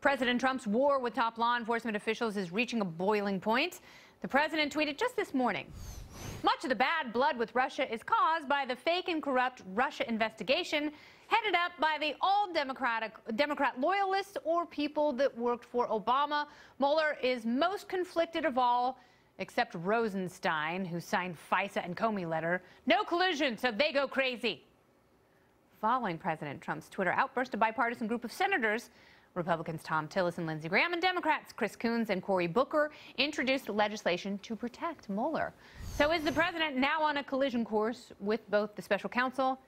President Trump's war with top law enforcement officials is reaching a boiling point. The president tweeted just this morning, "Much of the bad blood with Russia is caused by the fake and corrupt Russia investigation headed up by the all-Democrat loyalists or people that worked for Obama. Mueller is most conflicted of all, except Rosenstein, who signed FISA and Comey letter. No collusion, so they go crazy." Following President Trump's Twitter outburst, a bipartisan group of senators, Republicans Tom Tillis and Lindsey Graham, and Democrats Chris Coons and Cory Booker, introduced legislation to protect Mueller. So is the president now on a collision course with both the special counsel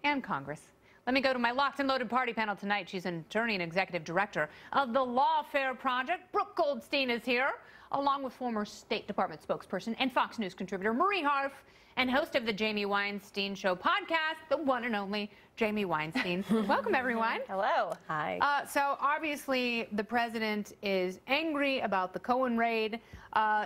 and Congress? Let me go to my locked and loaded party panel tonight. She's an attorney and executive director of the Lawfare Project. Brooke Goldstein is here, along with former State Department spokesperson and Fox News contributor Marie Harf, and host of the Jamie Weinstein Show podcast, the one and only Jamie Weinstein. Welcome, everyone. Hello. Hi. So obviously, the president is angry about the Cohen raid.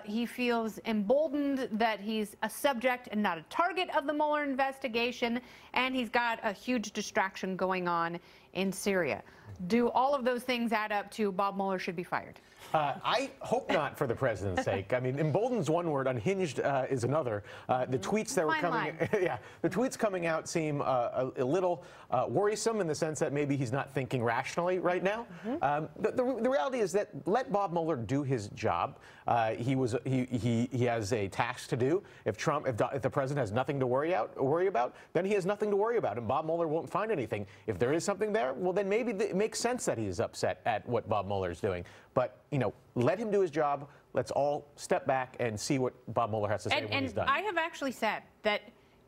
He feels emboldened that he's a subject and not a target of the Mueller investigation, and he's got a huge distraction going on in Syria. Do all of those things add up to Bob Mueller should be fired? I hope not, for the president's sake. I mean, emboldened's one word, unhinged is another. The tweets that were coming, the tweets coming out seem a little worrisome in the sense that maybe he's not thinking rationally right now. The reality is that let Bob Mueller do his job. He has a task to do. If the president has nothing to worry about, then he has nothing to worry about, and Bob Mueller won't find anything. If there is something there, well, then maybe it makes sense that he is upset at what Bob Mueller is doing. But let him do his job. Let's all step back and see what Bob Mueller has to say when he's done. I have actually said that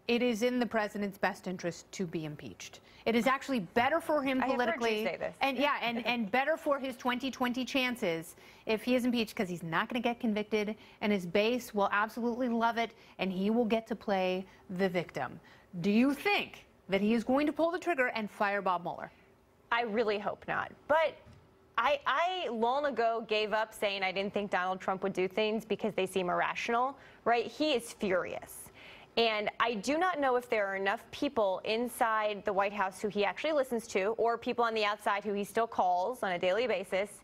it is in the president's best interest to be impeached. It is actually better for him politically. I have heard you say this. And better for his 2020 chances if he is impeached, because he's not going to get convicted, and his base will absolutely love it, and he will get to play the victim. Do you think that he is going to pull the trigger and fire Bob Mueller? I really hope not. But I long ago gave up saying I didn't think Donald Trump would do things because they seem irrational, right? He is furious. And I do not know if there are enough people inside the White House who he actually listens to, or people on the outside who he still calls on a daily basis,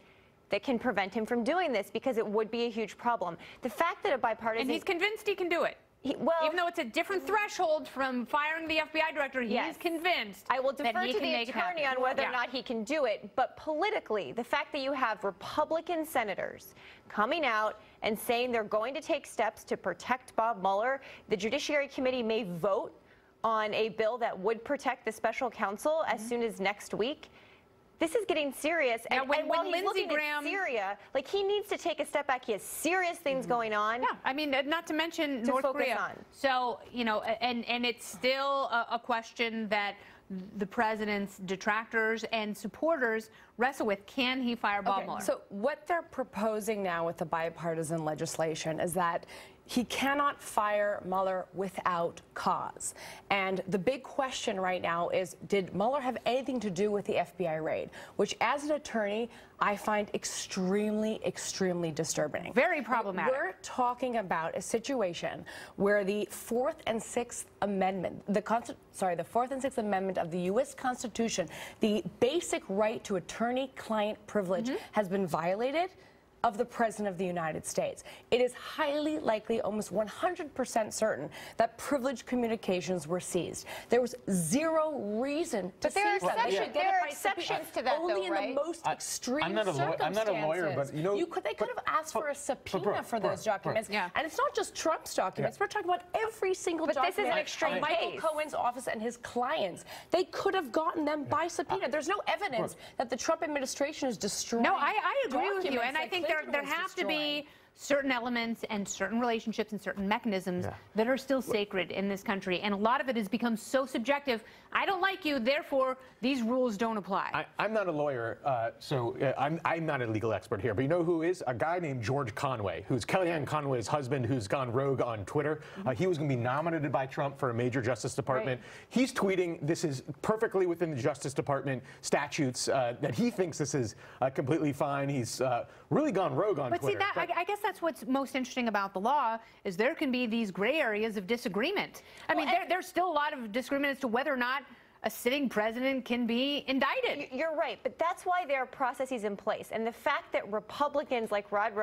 that can prevent him from doing this, because it would be a huge problem. The fact that a bipartisan... And he's convinced he can do it. Even though it's a different threshold from firing the FBI director, he's convinced. I will defer to the attorney on whether or not he can do it. But politically, the fact that you have Republican senators coming out and saying they're going to take steps to protect Bob Mueller, the Judiciary Committee may vote on a bill that would protect the special counsel as soon as next week. This is getting serious, and while he's looking at Syria, like, he needs to take a step back. He has serious things going on. Yeah, I mean, not to mention North Korea. So, and it's still a question that the president's detractors and supporters wrestle with. Can he fire Bob Mueller? So what they're proposing now with the bipartisan legislation is that he cannot fire Mueller without cause. And the big question right now is, did Mueller have anything to do with the FBI raid? Which, as an attorney, I find extremely, extremely disturbing. Very problematic. We're talking about a situation where the Fourth and Sixth Amendment, the Fourth and Sixth Amendment of the U.S. Constitution, the basic right to attorney-client privilege, has been violated of the President of the United States. It is highly likely, almost 100% certain, that privileged communications were seized. There was zero reason to seize them. There are exceptions to that, only though, right? in the most extreme circumstances. I'm not a lawyer, but they could have asked for a subpoena for those documents. And it's not just Trump's documents. We're talking about every single document. This is an extreme Michael Cohen's office and his clients. They could have gotten them by subpoena. There's no evidence that the Trump administration is destroying. No, I agree with you, and I think there have to be certain elements and certain relationships and certain mechanisms that are still sacred in this country, and a lot of it has become so subjective. I don't like you, therefore these rules don't apply. I'm not a lawyer, so I'm not a legal expert here, but you know who is? A guy named George Conway, who's Kellyanne Conway's husband, who's gone rogue on Twitter. He was going to be nominated by Trump for a major Justice Department. He's tweeting this is perfectly within the Justice Department statutes, that he thinks this is completely fine. He's really gone rogue on Twitter. But see, I guess that's what's most interesting about the law, is there can be these gray areas of disagreement. I mean, there's still a lot of disagreement as to whether or not a sitting president can be indicted. You're right, but that's why there are processes in place. And the fact that Republicans like Rod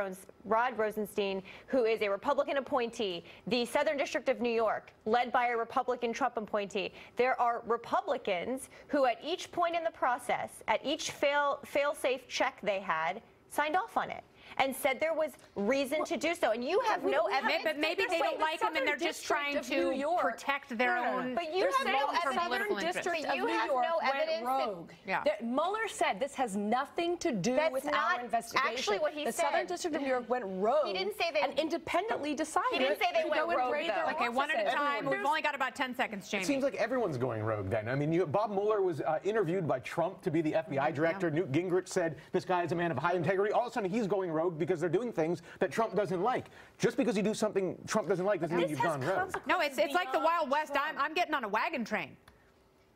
Rosenstein, who is a Republican appointee, the Southern District of New York, led by a Republican Trump appointee, there are Republicans who at each point in the process, at each fail-safe check they had, signed off on it and said there was reason to do so. And you have no evidence. But maybe they don't like him and they're just trying to protect their own. But you have no Southern District of New York went rogue. Mueller said this has nothing to do with our investigation. Actually what he said. The Southern District of New York went rogue. He didn't say they and independently decided. He didn't say they went rogue, though. Okay, one at a time. We've only got about 10 seconds, Jamie. It seems like everyone's going rogue then. I mean, Bob Mueller was interviewed by Trump to be the FBI director. Newt Gingrich said this guy is a man of high integrity. All of a sudden he's going rogue because they're doing things that Trump doesn't like. Just because you do something Trump doesn't like doesn't mean you've gone rogue. No, it's like the Wild West. I'm getting on a wagon train.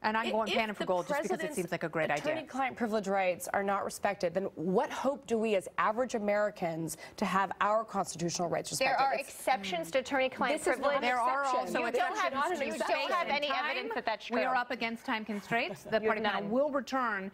And I'm going panning for gold just because it seems like a great idea. If attorney-client privilege rights are not respected, then what hope do we as average Americans to have our constitutional rights respected? There are exceptions to attorney-client privilege. There are also exceptions. You don't have any evidence that that's true. We are up against time constraints. The party panel will return